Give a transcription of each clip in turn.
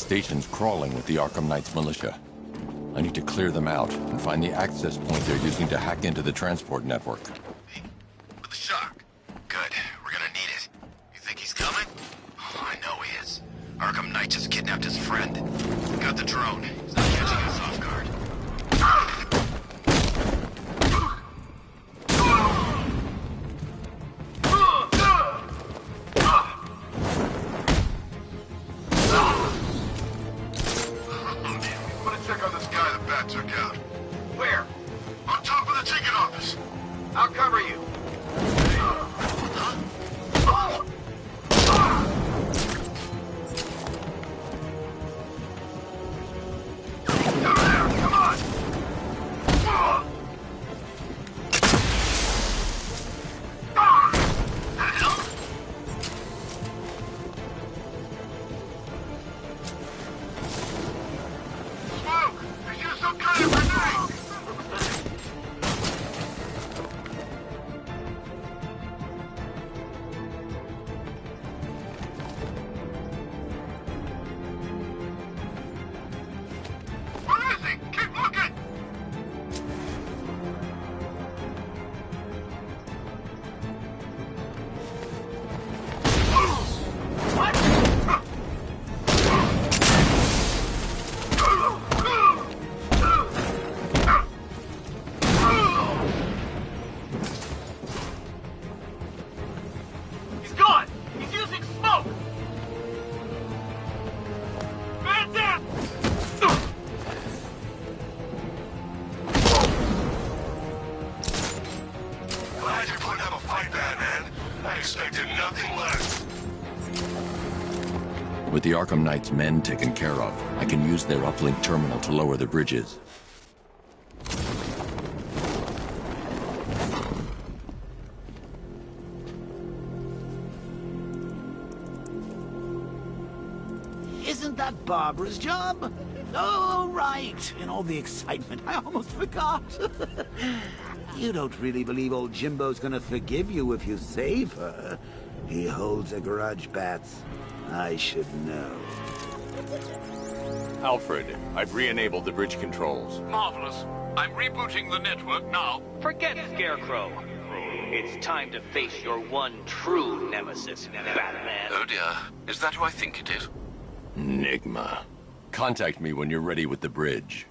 station's crawling with the Arkham Knight's militia. I need to clear them out and find the access point they're using to hack into the transport network. Hey, with the shock. Good. We're gonna need it. You think he's coming? Oh, I know he is. Arkham Knight just kidnapped his friend. Got the drone. He's not catching us off guard. Took out. Where? On top of the ticket office. I'll cover you. Down there, come on! The hell? Smoke! Some kind of grenade! Where is he? Keep looking! What? With the Arkham Knight's men taken care of, I can use their uplink terminal to lower the bridges. Isn't that Barbara's job? Oh, right. In all the excitement, I almost forgot. You don't really believe old Jimbo's gonna forgive you if you save her. He holds a grudge, Bats. I should know. Alfred, I've re-enabled the bridge controls. Marvelous. I'm rebooting the network now. Forget Scarecrow. It's time to face your one true nemesis, Batman. Oh dear. Is that who I think it is? Enigma. Contact me when you're ready with the bridge.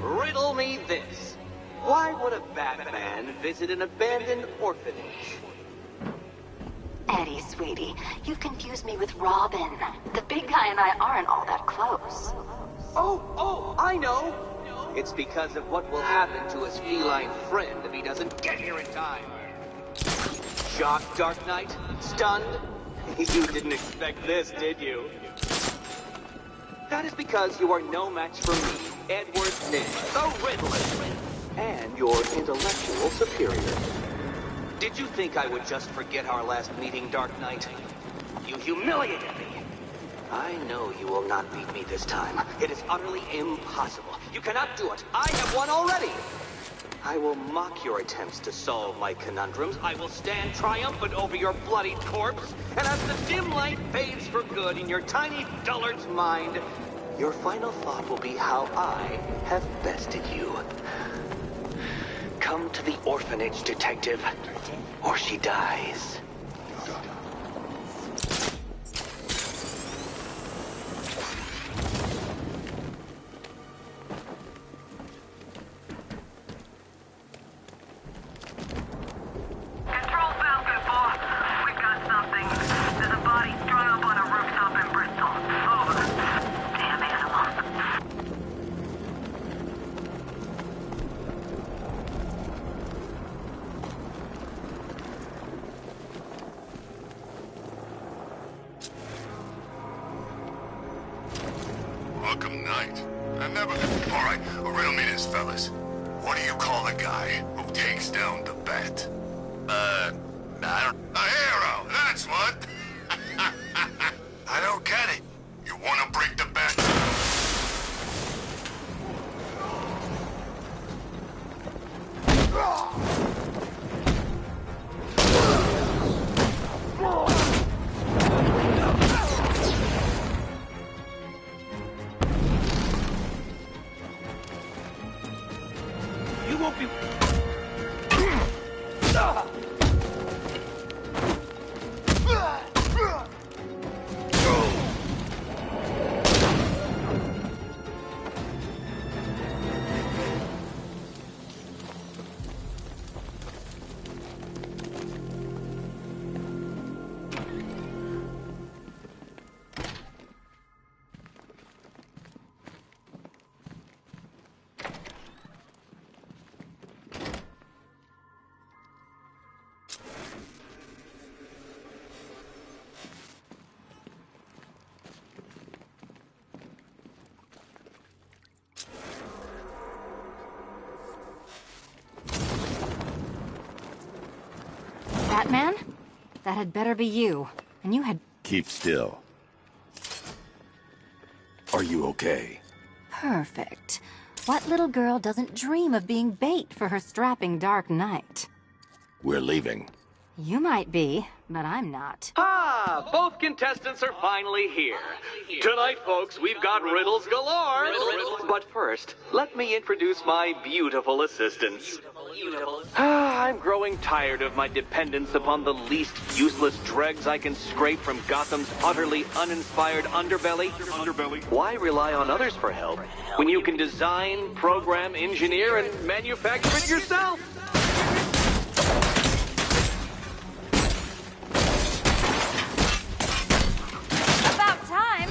Riddle me this. Why would a Batman visit an abandoned orphanage? Eddie, sweetie, you confused me with Robin. The big guy and I aren't all that close. Oh, I know! It's because of what will happen to his feline friend if he doesn't get here in time. Shocked, Dark Knight? Stunned? You didn't expect this, did you? That is because you are no match for me, Edward Nitz, the Riddler, and your intellectual superior. Did you think I would just forget our last meeting, Dark Knight? You humiliated me. I know you will not beat me this time. It is utterly impossible. You cannot do it. I have won already. I will mock your attempts to solve my conundrums. I will stand triumphant over your bloodied corpse. And as the dim light fades for good in your tiny dullard's mind, your final thought will be how I have bested you. Come to the orphanage, detective, or she dies. Control Falcon 4. We've got something. There's a body strung up on a rooftop in Bristol. Over. Damn animals. Arkham Knight. I never... All right, riddle me this, fellas. What do you call a guy who takes down the Bat? I don't... A hero, that's what! I don't get it. You wanna break the Bat? won't be... Batman? That had better be you. And you had... Keep still. Are you okay? Perfect. What little girl doesn't dream of being bait for her strapping Dark Knight? We're leaving. You might be, but I'm not. Ah, both contestants are finally here. Tonight, folks, we've got riddles galore. But first, let me introduce my beautiful assistants. I'm growing tired of my dependence upon the least useless dregs I can scrape from Gotham's utterly uninspired underbelly. Why rely on others for help when you can design, program, engineer, and manufacture it yourself? About time!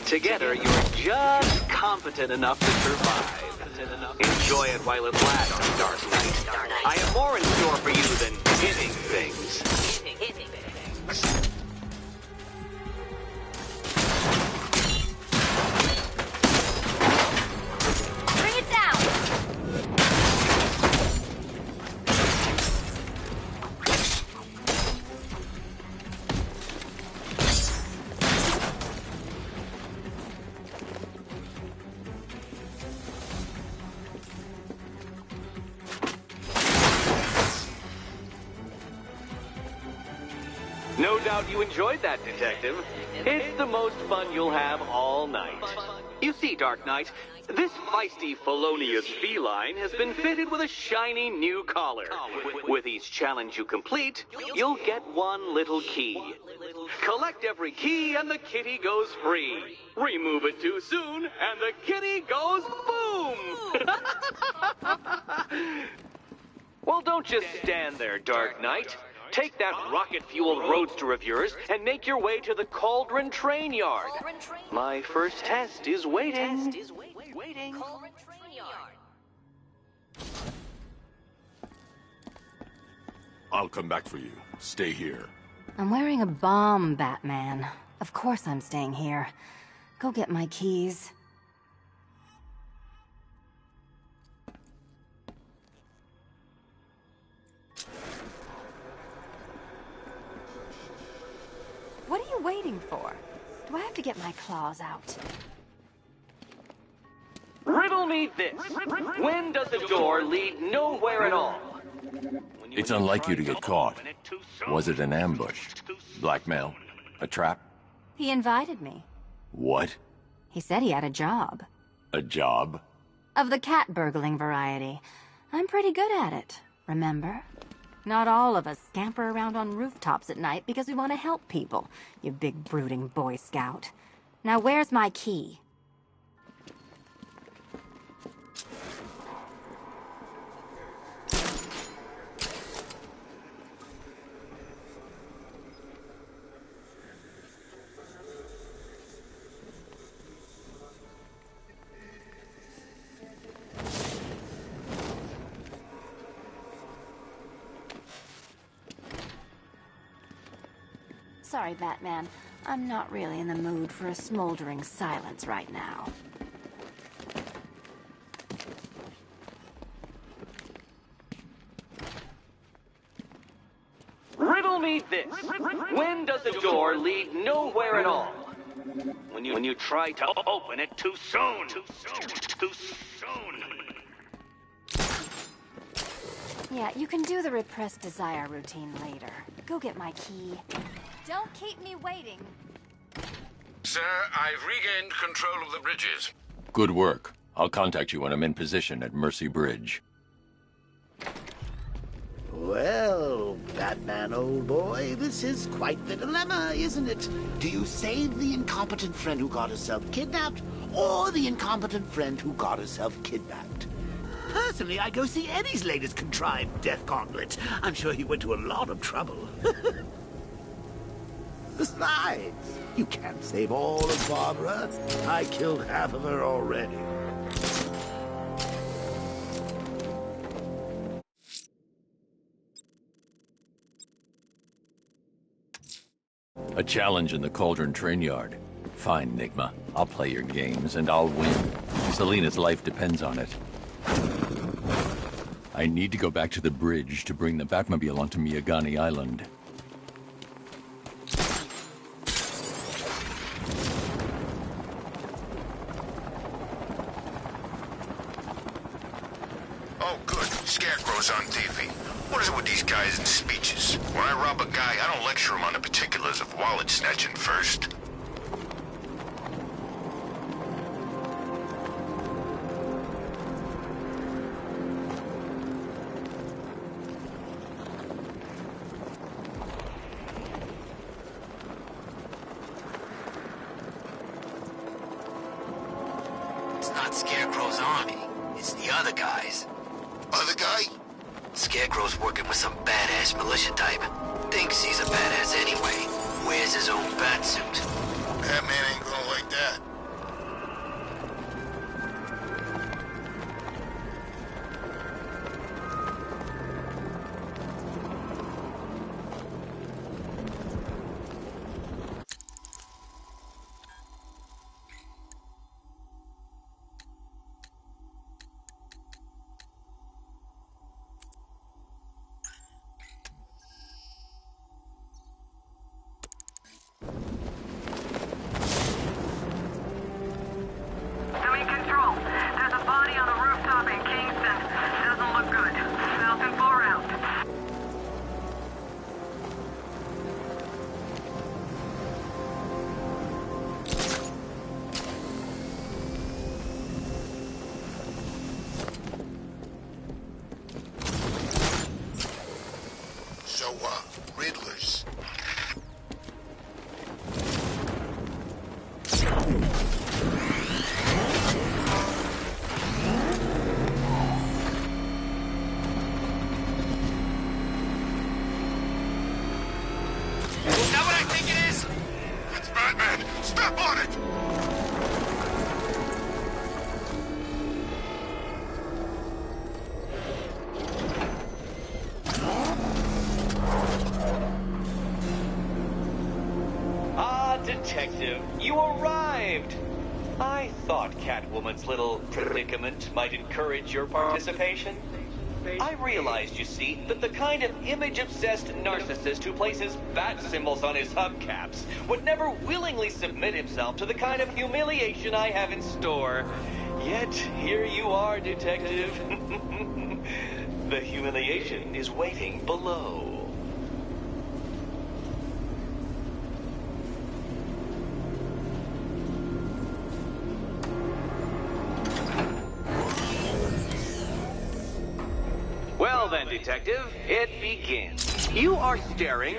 Together, you're just competent enough to survive. Enjoy it while it lasts, Dark Knight. I have more in store for you than hitting things. Bring it down! No doubt you enjoyed that, Detective. It's the most fun you'll have all night. You see, Dark Knight, this feisty, felonious feline has been fitted with a shiny new collar. With each challenge you complete, you'll get one little key. Collect every key and the kitty goes free. Remove it too soon and the kitty goes boom! Well, don't just stand there, Dark Knight. Take that rocket-fueled roadster of yours and make your way to the Cauldron Train Yard. My first test is waiting. I'll come back for you. Stay here. I'm wearing a bomb, Batman. Of course I'm staying here. Go get my keys. What are you waiting for? Do I have to get my claws out? Riddle me this. When does a door lead nowhere at all? It's unlike you to get caught. Was it an ambush? Blackmail? A trap? He invited me. What? He said he had a job. A job? Of the cat burgling variety. I'm pretty good at it, remember? Not all of us scamper around on rooftops at night because we want to help people, you big brooding Boy Scout. Now where's my key? Sorry, Batman. I'm not really in the mood for a smoldering silence right now. Riddle me this. When does a door lead nowhere at all? When you try to open it too soon. Too soon. Yeah, you can do the repressed desire routine later. Go get my key. Don't keep me waiting. Sir, I've regained control of the bridges. Good work. I'll contact you when I'm in position at Mercy Bridge. Well, Batman, old boy, this is quite the dilemma, isn't it? Do you save the incompetent friend who got herself kidnapped, or the incompetent friend who got herself kidnapped? Personally, I go see Eddie's latest contrived death gauntlet. I'm sure he went to a lot of trouble. Besides, you can't save all of Barbara. I killed half of her already. A challenge in the Cauldron train yard. Fine, Nigma. I'll play your games, and I'll win. Selena's life depends on it. I need to go back to the bridge to bring the Batmobile onto Miyagani Island. Oh, good. Scarecrow's on TV. What is it with these guys and speeches? When I rob a guy, I don't lecture him on the particulars of wallet snatching first. It's not Scarecrow's army. It's the other guys. Other guy? Scarecrow's working with some badass militia type. Thinks he's a badass anyway. Wears his own batsuit. Batman ain't gonna like that. Doing control. There's a body on the rooftop in Kingston. Doesn't look good. Falcon 4 out. So, Riddlers. Is that what I think it is? It's Batman! Step on it! Ah, Detective, you arrived! I thought Catwoman's little predicament might encourage your participation. I realized, you see, that the kind of image-obsessed narcissist who places bat symbols on his hubcaps would never willingly submit himself to the kind of humiliation I have in store. Yet, here you are, Detective. The humiliation is waiting below. Well then, Detective, it begins. You are staring,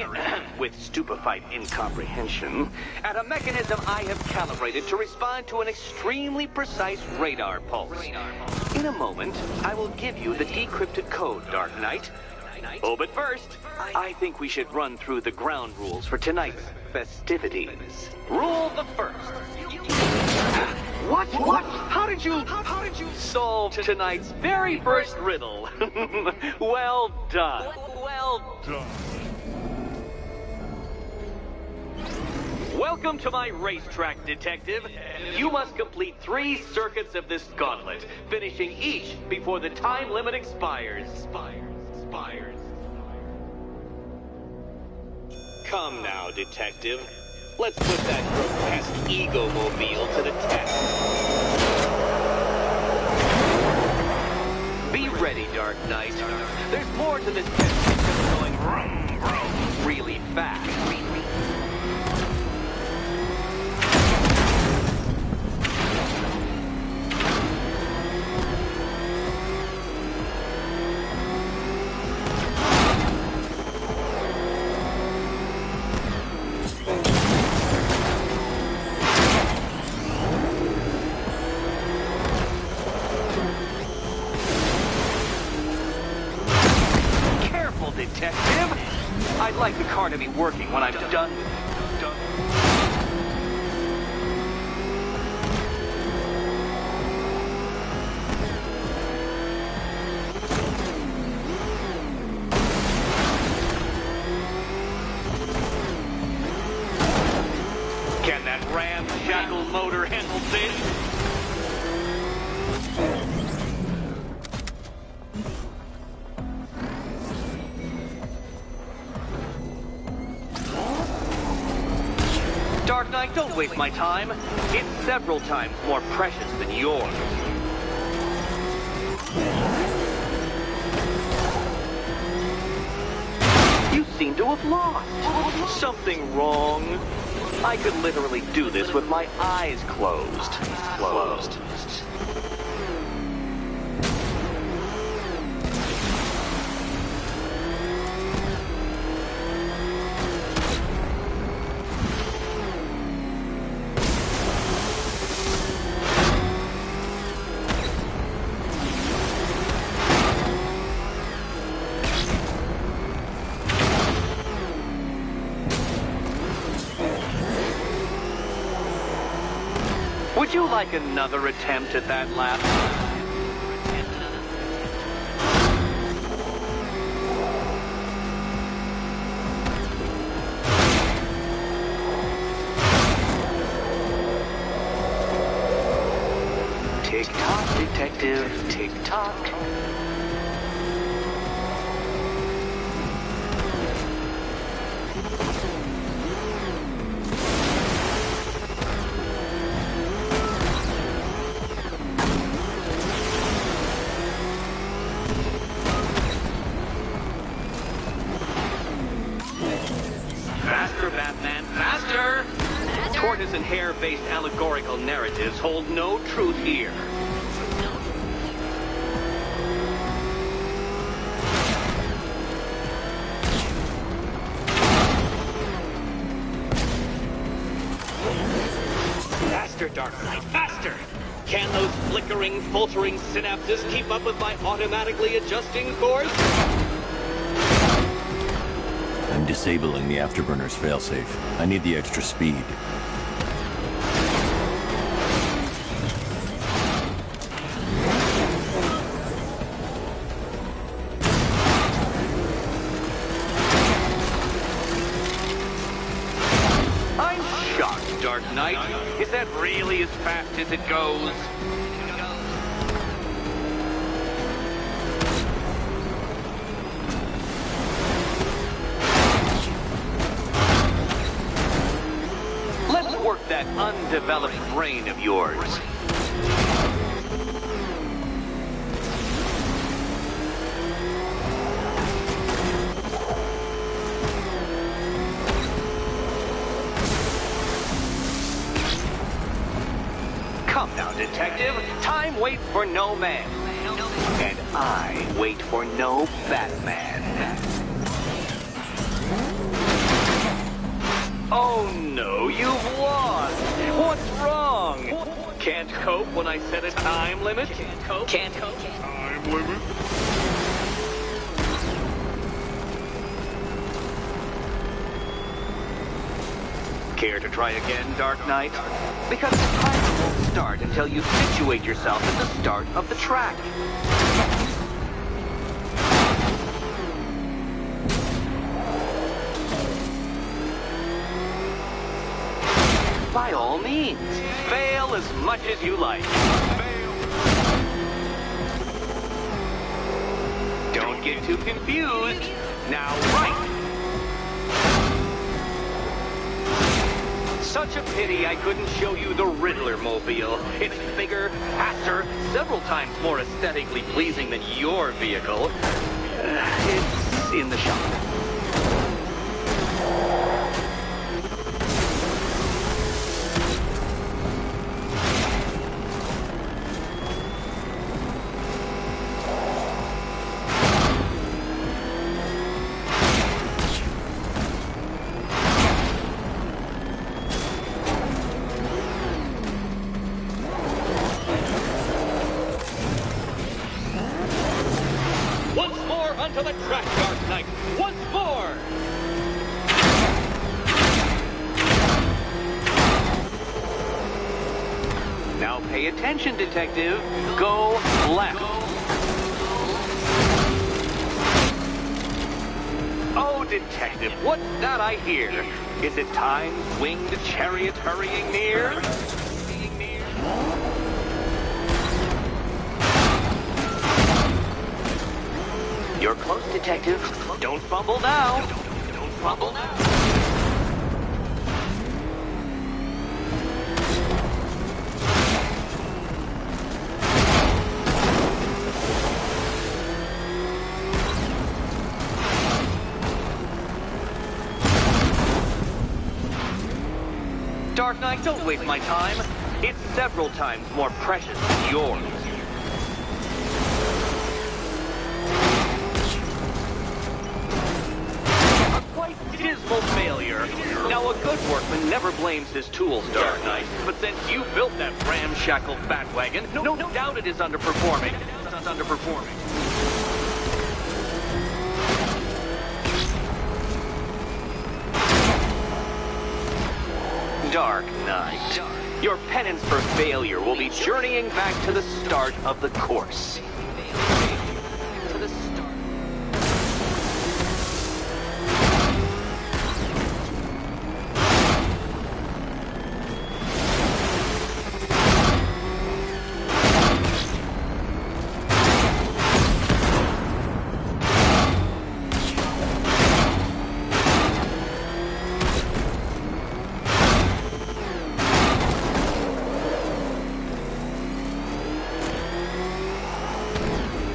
with stupefied incomprehension, at a mechanism I have calibrated to respond to an extremely precise radar pulse. In a moment, I will give you the decrypted code, Dark Knight. Oh, but first, I think we should run through the ground rules for tonight's festivities. Rule the first. What? How did you solve tonight's very first riddle? Well done. Well done. Welcome to my racetrack, Detective. You must complete 3 circuits of this gauntlet, finishing each before the time limit expires. Come now, Detective. Let's put that grotesque ego-mobile to the test. Be ready, Dark Knight. There's more to this test than just going vroom, vroom really fast. Detective? I'd like the car to be working when I'm done with it. Can that ramshackle motor handle this? Dark Knight, don't waste my time. It's several times more precious than yours. You seem to have lost. Something wrong? I could literally do this with my eyes closed. Would you like another attempt at that lap? Tick-tock, detective, tick-tock. Faster, Batman, faster! Tortoise and hare-based allegorical narratives hold no truth here. Faster, Dark Knight, faster! Can those flickering, faltering synapses keep up with my automatically adjusting course? I'm disabling the afterburner's failsafe. I need the extra speed. I'm shocked, Dark Knight. Is that really as fast as it goes? Work that undeveloped brain of yours. Come now, detective. Time waits for no man. And I wait for no Batman. Oh no, you've lost! What's wrong? Can't cope when I set a time limit? Can't cope? Time limit? Care to try again, Dark Knight? Because the timer won't start until you situate yourself at the start of the track. By all means, fail as much as you like. Don't get too confused. Now, right. Such a pity I couldn't show you the Riddler mobile. It's bigger, faster, several times more aesthetically pleasing than your vehicle. It's in the shop. Onto the track, Dark Knight! Once more! Now pay attention, Detective. Go left. Oh, Detective, what's that I hear? Is it Time's winged chariot hurrying near? You're close, Detective. Don't fumble now. Don't fumble now. Dark Knight, don't waste my time. It's several times more precious than yours. Dismal failure. Now, a good workman never blames his tools, Dark Knight. But since you built that ramshackle batwagon, no doubt it is underperforming. It's underperforming. Dark Knight, your penance for failure will be journeying back to the start of the course.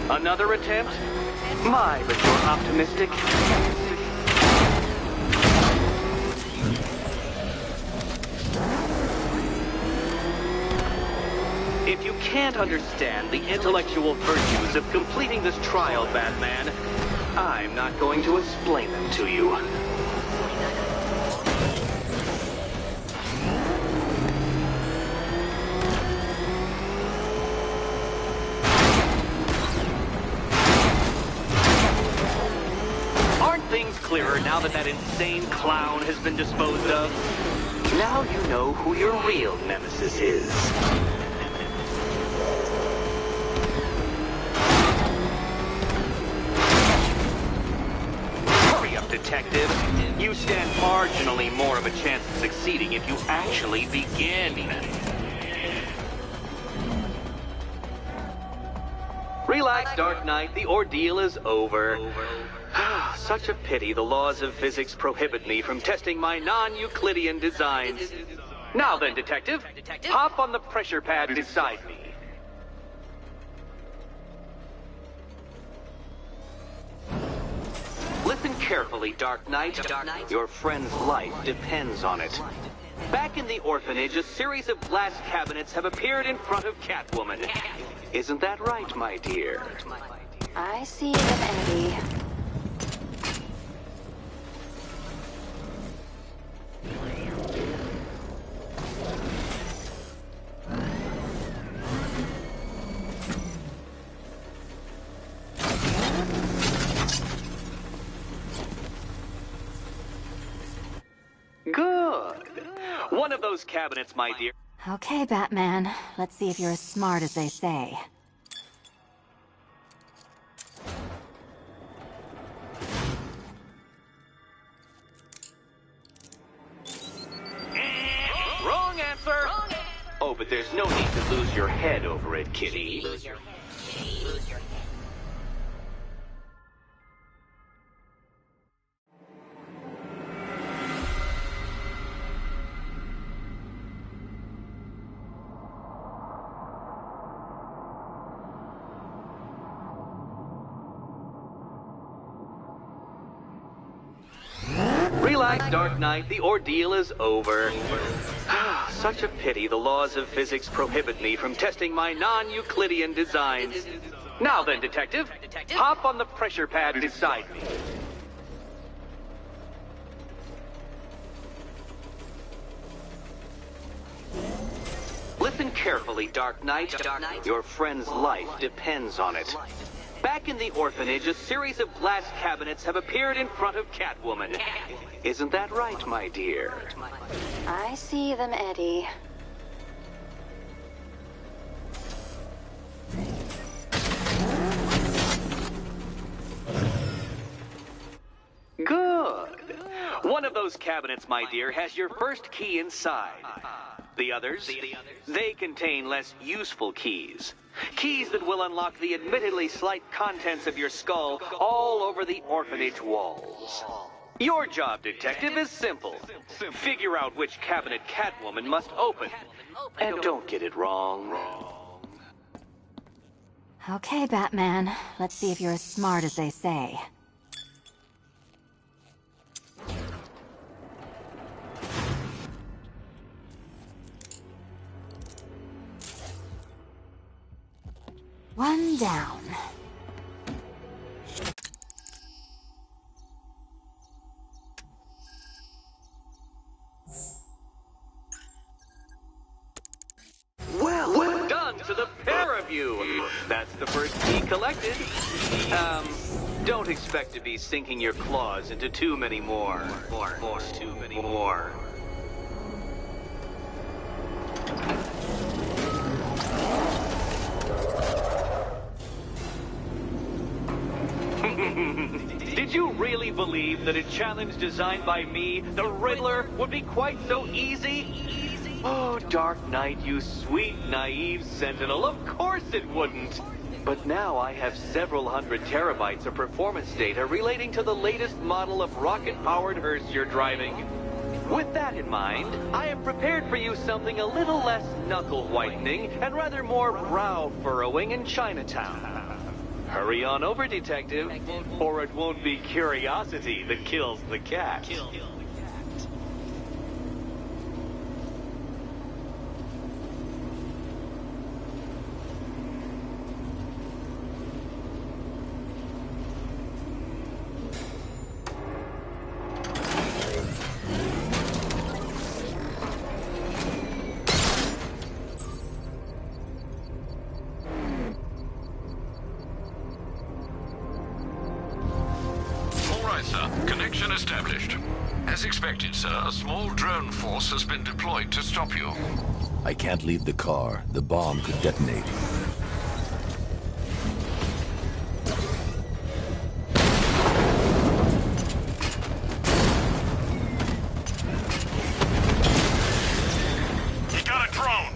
Another attempt? My, but you're optimistic. If you can't understand the intellectual virtues of completing this trial, Batman, I'm not going to explain them to you. Things clearer now that that insane clown has been disposed of. Now you know who your real nemesis is. Hurry up, Detective. You stand marginally more of a chance of succeeding if you actually begin. Relax, Dark Knight. The ordeal is over. Such a pity the laws of physics prohibit me from testing my non-Euclidean designs. Now then, Detective, hop on the pressure pad beside me. Listen carefully, Dark Knight. Your friend's life depends on it. Back in the orphanage, a series of glass cabinets have appeared in front of Catwoman. Isn't that right, my dear? I see them, Eddie. Good. One of those cabinets, my dear. Okay, Batman. Let's see if you're as smart as they say. Wrong answer. Oh, but there's no need to lose your head over it, kitty. Lose your head. Dark Knight, the ordeal is over. Such a pity the laws of physics prohibit me from testing my non-Euclidean designs. Now then, Detective, hop on the pressure pad beside me. Listen carefully, Dark Knight. Your friend's life depends on it. Back in the orphanage, a series of glass cabinets have appeared in front of Catwoman. Isn't that right, my dear? I see them, Eddie. Good. One of those cabinets, my dear, has your first key inside. The others, they contain less useful keys. Keys that will unlock the admittedly slight contents of your skull all over the orphanage walls. Your job, Detective, is simple. Figure out which cabinet Catwoman must open. And don't get it wrong. Okay, Batman. Let's see if you're as smart as they say. One down. Well done to the pair of you. That's the first key collected. Don't expect to be sinking your claws into too many more. Too many more. Did you really believe that a challenge designed by me, the Riddler, would be quite so easy? Oh, Dark Knight, you sweet, naive sentinel, of course it wouldn't. But now I have several hundred terabytes of performance data relating to the latest model of rocket-powered hearse you're driving. With that in mind, I have prepared for you something a little less knuckle-whitening and rather more brow-furrowing in Chinatown. Hurry on over, Detective, or it won't be curiosity that kills the cat. Connection established. As expected, sir, a small drone force has been deployed to stop you. I can't leave the car. The bomb could detonate. He got a drone!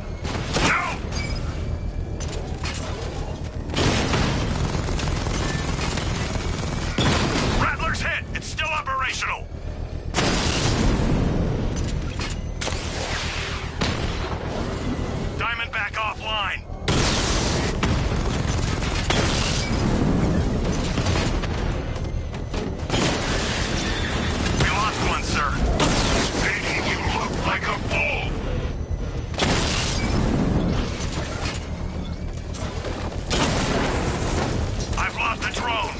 No! Rattler's hit! It's still operational! Diamond back offline! We lost one, sir. Making you look like a fool! I've lost the drone!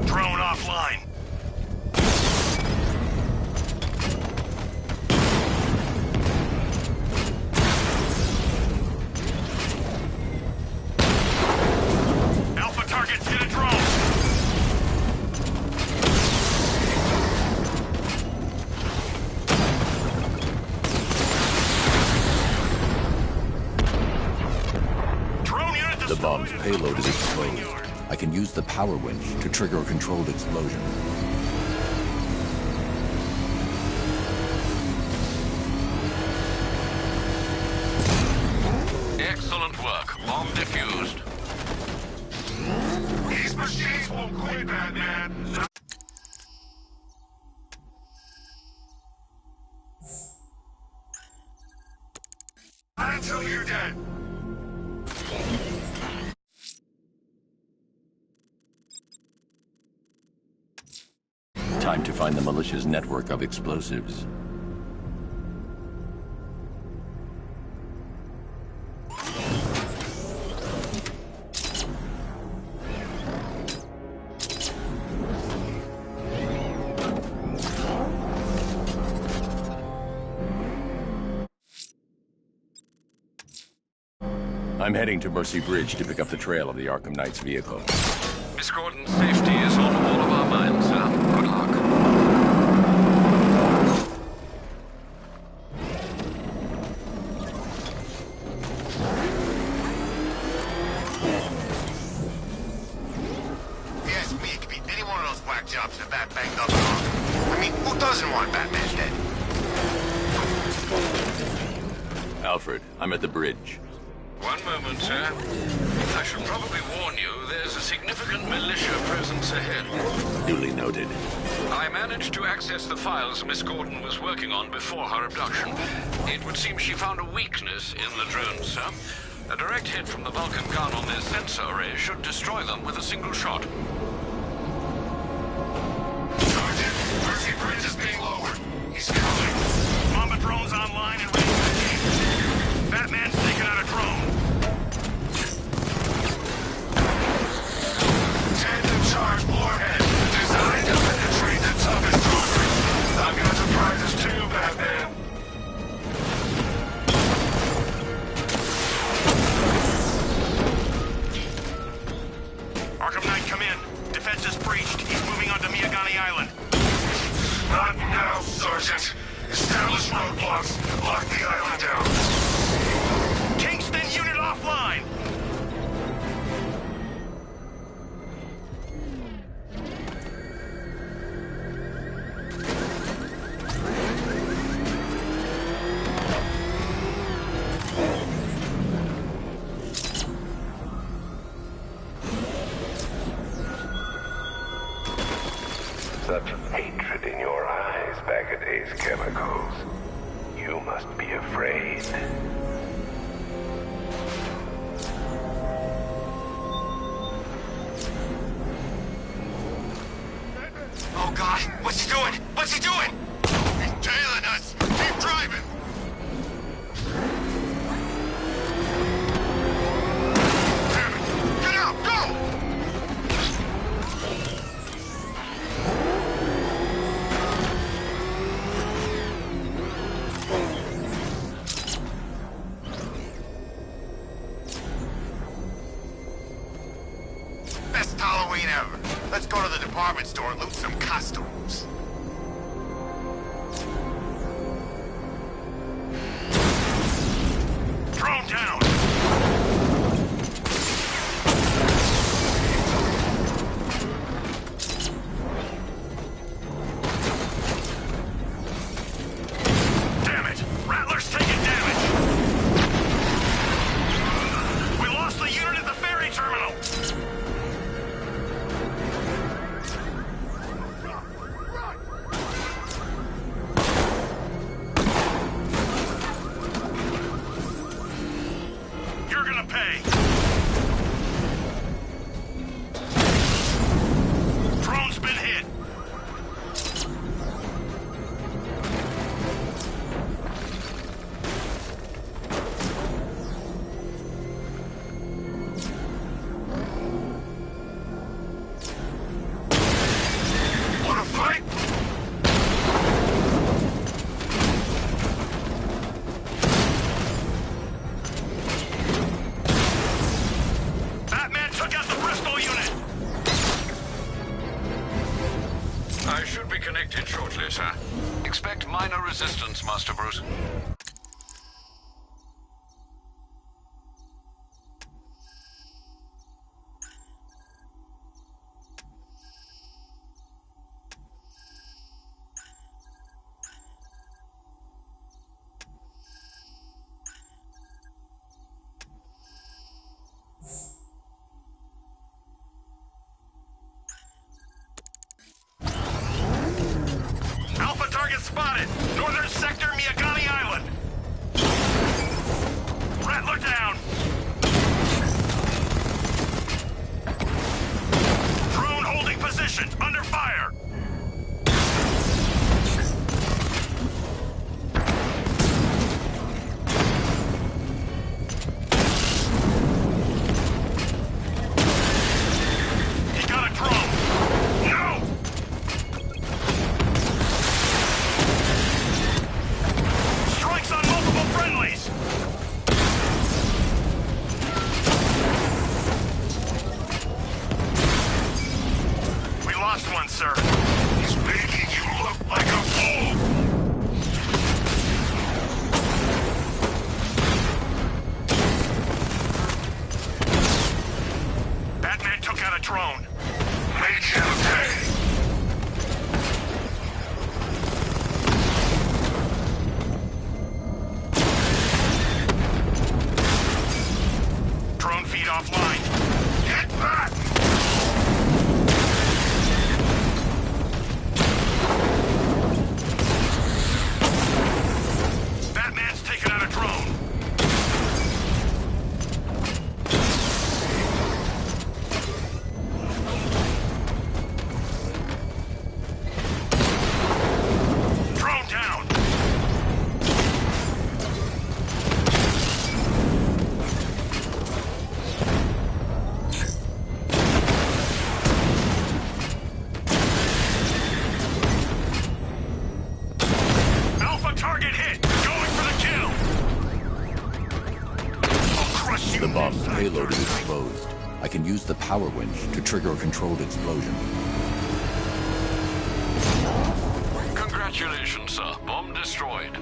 Drone offline. Alpha targets hit a drone. Drone unit The destroyed. bomb's payload is exposed. I can use the power winch to trigger a controlled explosion. Excellent work. Bomb defused. He's Machines won't quit, Batman! Not until you're dead! Time to find the militia's network of explosives. I'm heading to Mercy Bridge to pick up the trail of the Arkham Knight's vehicle. Miss Gordon's safety is on all of our minds, sir. Good luck. If you ask me, it could be any one of those whack jobs in a bat banged up car. I mean, who doesn't want Batman dead? Alfred, I'm at the bridge. One moment, sir. I should probably warn you, there's a significant militia presence ahead. Duly noted. I managed to access the files Miss Gordon was working on before her abduction. It would seem she found a weakness in the drones, sir. A direct hit from the Vulcan gun on their sensor array should destroy them with a single shot. Sergeant, Mercy Bridge is being lowered. He's coming. Mamba drone's online and ready for the team. Batman's taking out a drone. Tandem charge warhead, designed to penetrate the toughest troopers. I've got surprises too, Batman. Arkham Knight, come in. Defense is breached. He's moving onto Miyagani Island. Not now, Sergeant. Establish roadblocks. Lock the island down. Kingston unit offline. Such hatred in your eyes, Bagaday's chemicals. You must be afraid. Oh, God. What's he doing? What's he doing? He's tailing us. Keep driving. Damn it. Get out. Go. Best Halloween ever. Let's go to the department store and loot some costumes. Drone down. Damn it! Rattler's taking damage. We lost the unit at the ferry terminal. You're gonna pay. Drone's been hit. Wanna fight? Batman took out the Bristol unit. I should be connected shortly, sir. Expect minor resistance, Master Bruce. Target spotted! Northern sector, Miyagani Island! Rattler down! Drone holding position, under fire! He got a drone! No! Strikes on multiple friendlies! We lost one, sir. He's making you look like a fool! Batman took out a drone. Make him pay! Drone feed offline. Get back! Batman's taken out a drone. Drone down. Alpha target hit. Going for the kill. I'll crush you. The bomb's next time, payload is Darkseid. exposed. I can use the power winch to trigger a controlled explosion. Congratulations, sir. Bomb destroyed.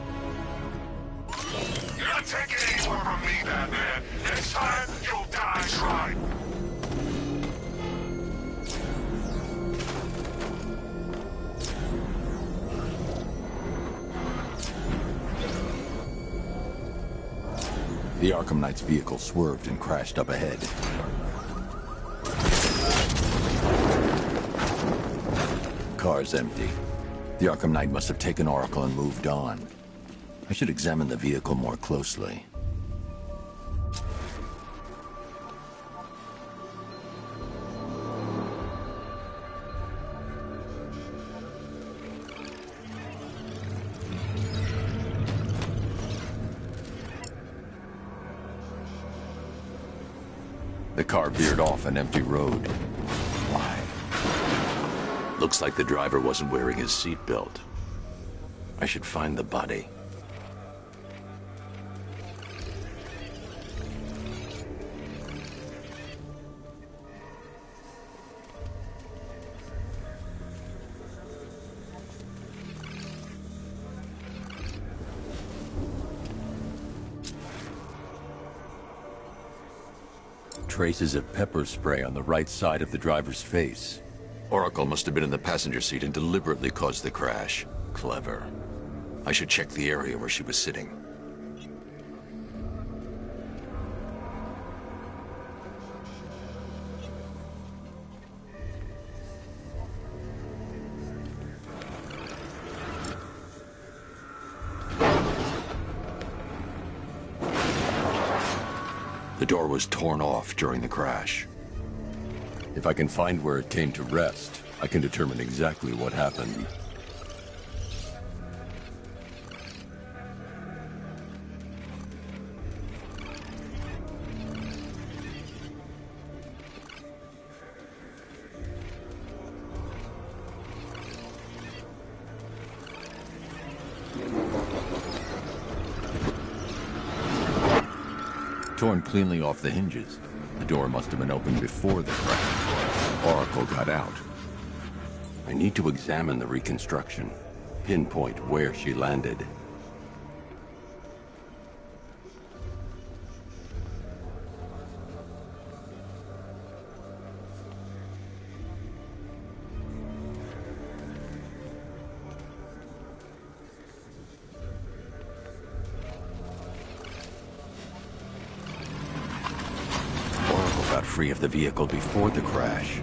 You're not taking any more from me, Batman. Next time, you'll die trying. The Arkham Knight's vehicle swerved and crashed up ahead. Car's empty. The Arkham Knight must have taken Oracle and moved on. I should examine the vehicle more closely. The car veered off an empty road. Why? Looks like the driver wasn't wearing his seatbelt. I should find the body. Traces of pepper spray on the right side of the driver's face. Oracle must have been in the passenger seat and deliberately caused the crash. Clever. I should check the area where she was sitting. The door was torn off during the crash. If I can find where it came to rest, I can determine exactly what happened. Torn cleanly off the hinges. The door must have been opened before the crash. Oracle got out. I need to examine the reconstruction. Pinpoint where she landed. Got free of the vehicle before the crash.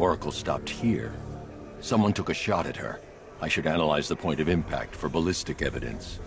Oracle stopped here. Someone took a shot at her. I should analyze the point of impact for ballistic evidence.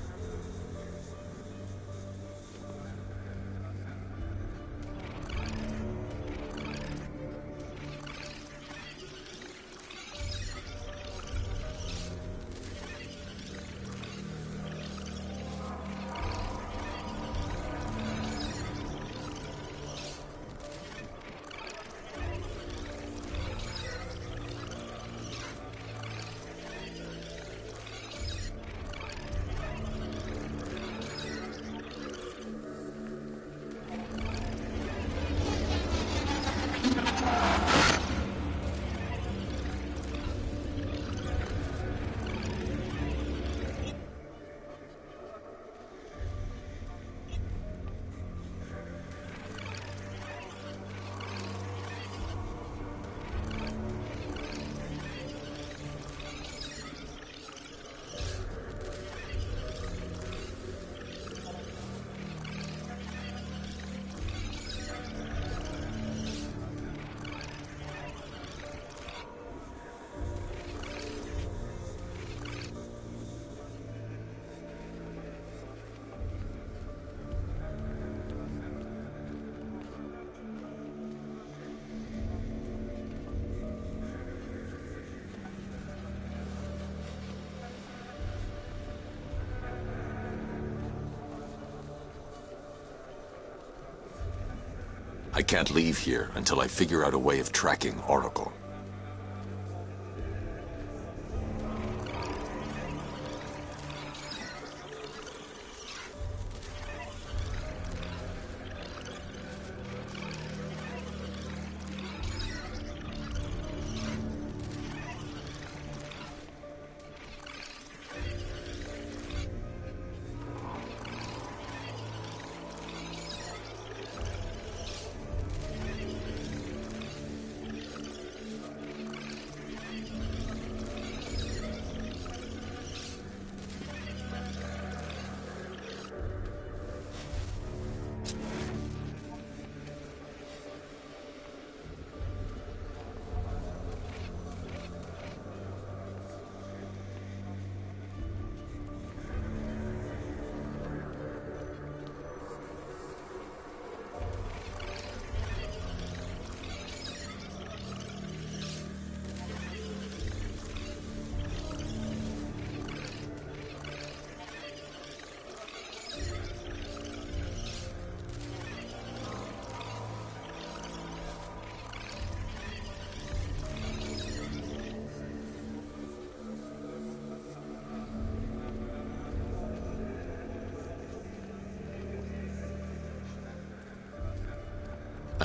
I can't leave here until I figure out a way of tracking Oracle.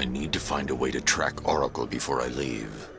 I need to find a way to track Oracle before I leave.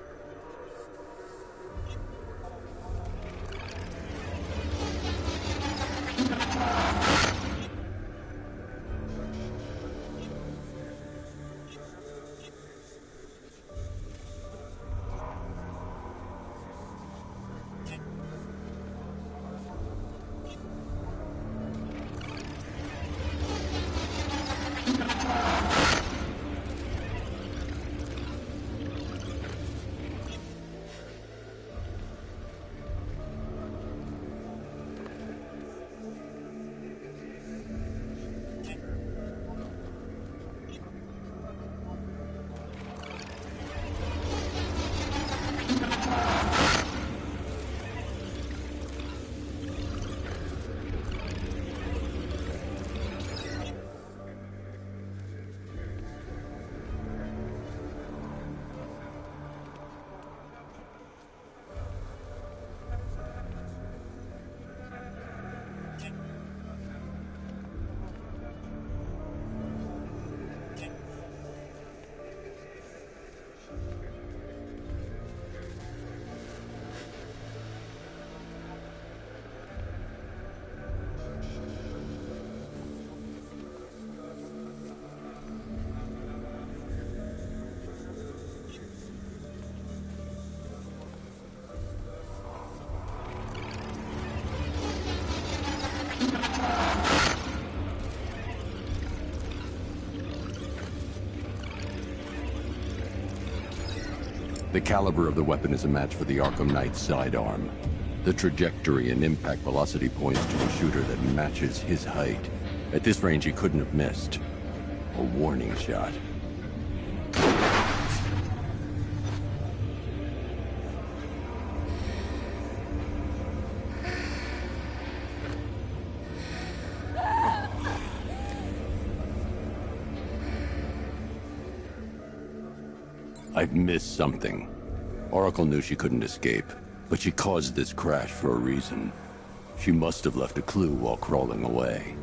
The caliber of the weapon is a match for the Arkham Knight's sidearm. The trajectory and impact velocity points to a shooter that matches his height. At this range, he couldn't have missed. A warning shot. I've missed something. Oracle knew she couldn't escape, but she caused this crash for a reason. She must have left a clue while crawling away.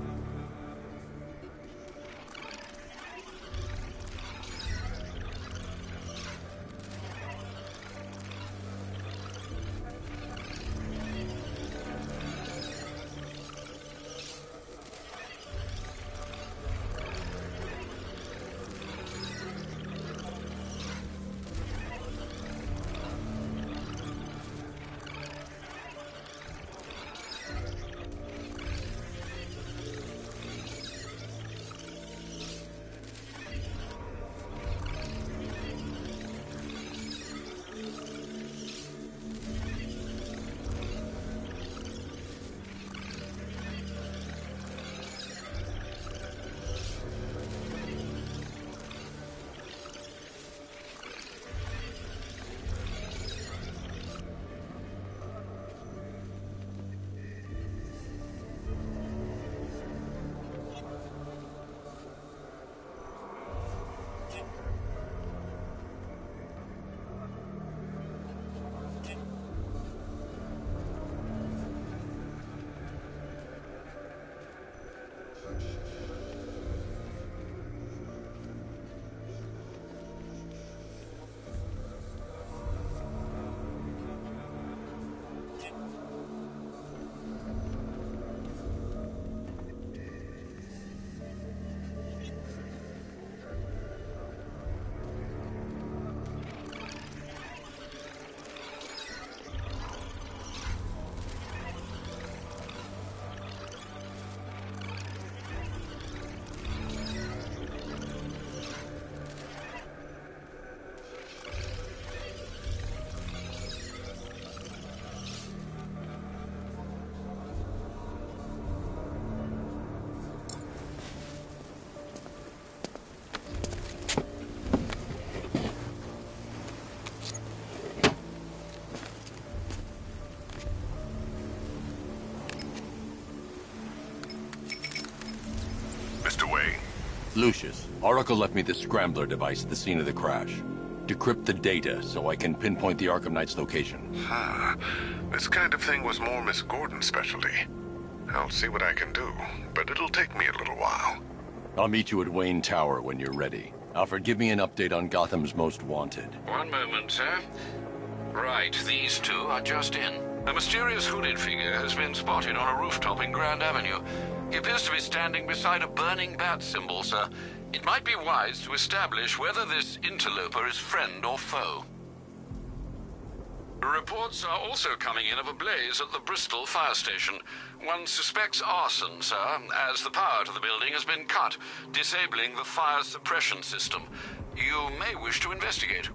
Lucius, Oracle left me the scrambler device at the scene of the crash. Decrypt the data so I can pinpoint the Arkham Knight's location. This kind of thing was more Miss Gordon's specialty. I'll see what I can do, but it'll take me a little while. I'll meet you at Wayne Tower when you're ready. Alfred, give me an update on Gotham's Most Wanted. One moment, sir. Right, these two are just in. A mysterious hooded figure has been spotted on a rooftop in Grand Avenue. He appears to be standing beside a burning bat symbol, sir. It might be wise to establish whether this interloper is friend or foe. Reports are also coming in of a blaze at the Bristol fire station. One suspects arson, sir, as the power to the building has been cut, disabling the fire suppression system. You may wish to investigate.